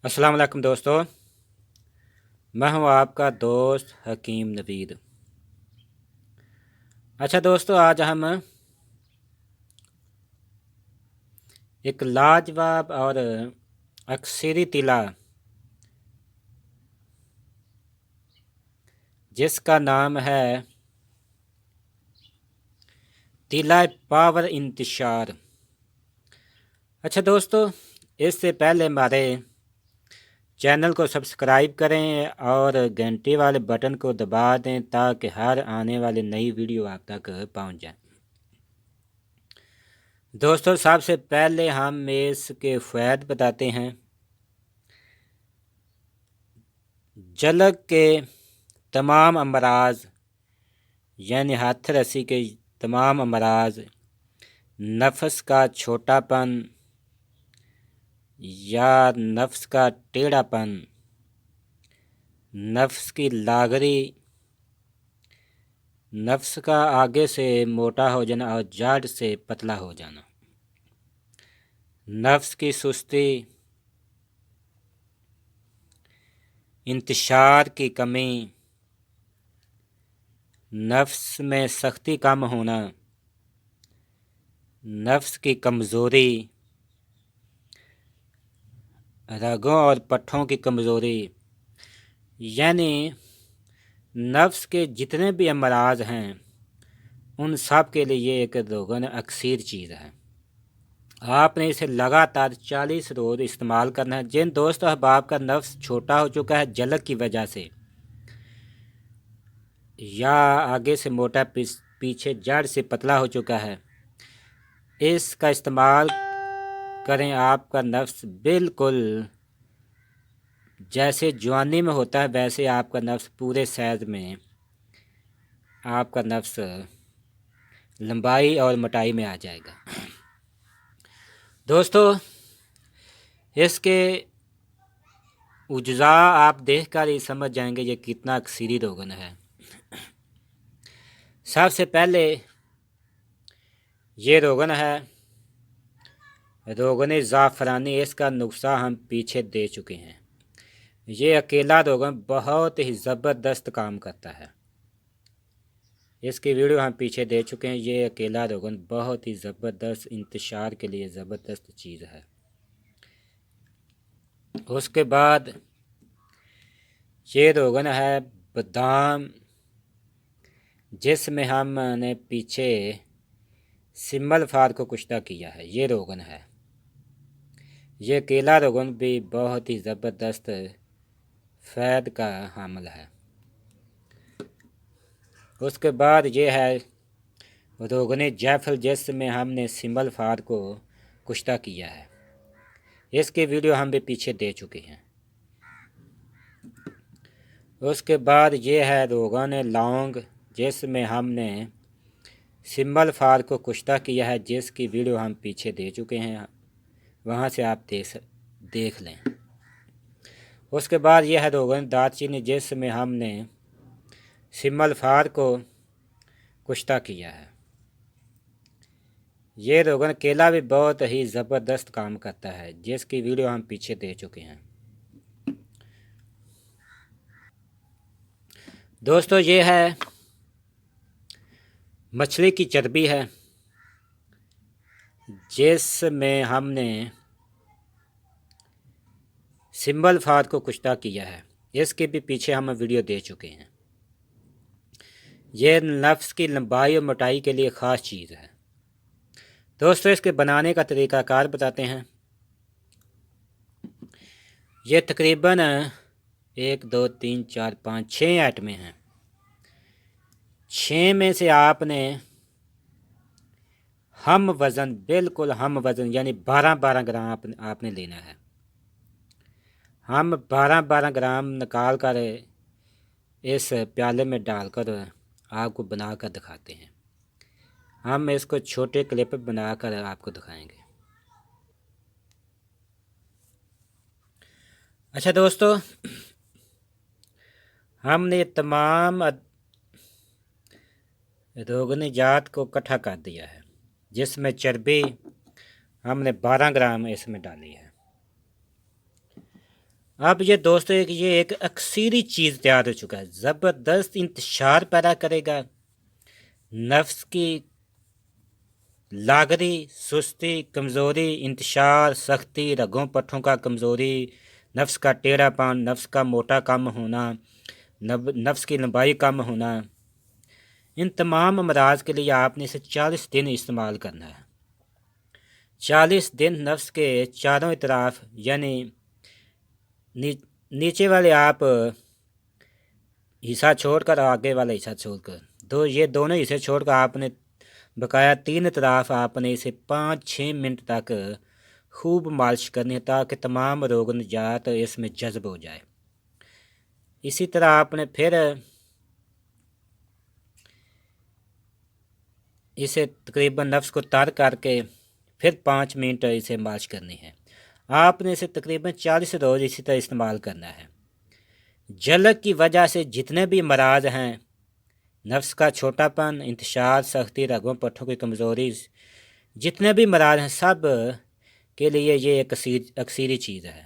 अस्सलाम वालेकुम दोस्तों, मैं हूं आपका दोस्त हकीम नवीद। अच्छा दोस्तों, आज हम एक लाजवाब और अक्सरी तिला जिसका नाम है तिला पावर इंतशार। अच्छा दोस्तों, इससे पहले हमारे चैनल को सब्सक्राइब करें और घंटे वाले बटन को दबा दें ताकि हर आने वाली नई वीडियो आप तक पहुंच जाए। दोस्तों, सबसे पहले हम इसके फ़ायदे बताते हैं। जलक के तमाम अमराज यानी हाथ रसी के तमाम अमराज, नफ्स का छोटापन या नफ्स का टेढ़ापन, नफ्स की लागरी, नफ्स का आगे से मोटा हो जाना और जाड़ से पतला हो जाना, नफ्स की सुस्ती, इंतशार की कमी, नफ्स में सख्ती कम होना, नफ्स की कमज़ोरी, रगों और पट्ठों की कमज़ोरी, यानी नफ्स के जितने भी अमराज हैं उन सब के लिए ये एक रोगन अक्सर चीज़ है। आपने इसे लगातार 40 रोज़ इस्तेमाल करना है। जिन दोस्तों अहबाब का नफ्स छोटा हो चुका है जलक की वजह से या आगे से मोटा पीछे जड़ से पतला हो चुका है, इसका इस्तेमाल करें। आपका नफ्स बिल्कुल जैसे जवानी में होता है वैसे आपका नफ्स पूरे साइज में आपका नफ्स लंबाई और मोटाई में आ जाएगा। दोस्तों, इसके उज्जा आप देखकर ही समझ जाएंगे ये कितना अक्सरी रोगन है। सबसे पहले ये रोगन है रोगन ज़ाफ़रानी। इसका नुस्खा हम पीछे दे चुके हैं। ये अकेला रोगन बहुत ही ज़बरदस्त काम करता है। इसकी वीडियो हम पीछे दे चुके हैं। ये अकेला रोगन बहुत ही ज़बरदस्त इंतशार के लिए ज़बरदस्त चीज़ है। उसके बाद ये रोगन है बादाम, जिसमें हमने पीछे सिम्बल फार को कुश्ता किया है। ये रोगन है। ये अकेला रोगन भी बहुत ही ज़बरदस्त फ़ैद का हामिल है। उसके बाद ये है रोगन जैफल, जिसमें हमने सिम्बल फार को कुश्ता किया है। इसकी वीडियो हम भी पीछे दे चुके हैं। उसके बाद ये है रोगन लौंग, जिसमें हमने सिम्बल फार को कुश्ता किया है, जिसकी वीडियो हम पीछे दे चुके हैं। वहाँ से आप देख लें। उसके बाद यह है रोगन दालचीनी, जिसमें हमने सिम्बल फार को कुश्ता किया है। ये रोगन केला भी बहुत ही ज़बरदस्त काम करता है, जिसकी वीडियो हम पीछे दे चुके हैं। दोस्तों, ये है मछली की चर्बी है, जिसमें हमने सिम्बल फार को कुश्ता किया है। इसके भी पीछे हम वीडियो दे चुके हैं। ये नफ्स की लंबाई और मोटाई के लिए ख़ास चीज़ है। दोस्तों, इसके बनाने का तरीक़ाकार बताते हैं। ये तकरीबन 1 2 3 4 5 6 आइटमें हैं। 6 में से आपने हम वज़न, बिल्कुल हम वज़न यानी 12-12 ग्राम आपने लेना है। हम 12-12 ग्राम निकाल कर इस प्याले में डालकर आपको बनाकर दिखाते हैं। हम इसको छोटे क्लिप बनाकर आपको दिखाएंगे। अच्छा दोस्तों, हमने तमाम रोगनी जात को इकट्ठा कर दिया है, जिसमें चर्बी हमने 12 ग्राम इसमें डाली है। اب یہ دوستو یہ ایک اکثیری چیز تیار ہو چکا ہے، زبردست انتشار پیدا کرے گا، نفس کی لاغری، سستی، کمزوری، انتشار، سختی، رگوں پٹھوں کا کمزوری، نفس کا ٹیڑھا پان، نفس کا موٹا کم ہونا، نفس کی لمبائی کم ہونا، ان تمام امراض کے لیے آپ نے اسے 40 دن استعمال کرنا ہے۔ 40 دن نفس کے چاروں اطراف، یعنی نیچے والے آپ حصہ چھوڑ کر، آگے والا حصہ چھوڑ کر، یہ دونوں حصے چھوڑ کر آپ نے بقایا 3 اطراف آپ نے اسے 5-6 منٹ تک خوب مالش کرنی ہے، تاکہ تمام روگ نجات اس میں جذب ہو جائے۔ اسی طرح آپ نے پھر اسے تقریباً نفس کو تر کر کے پھر 5 منٹ اسے مالش کرنی ہے۔ آپ نے اسے تقریباً 40 روز اسی طرح استعمال کرنا ہے۔ جلک کی وجہ سے جتنے بھی امراض ہیں، نفس کا چھوٹا پن، انتشار، سختی، رگوں پٹھوں کی کمزوری، جتنے بھی امراض ہیں، سب کے لیے یہ ایک اکثیری چیز ہے۔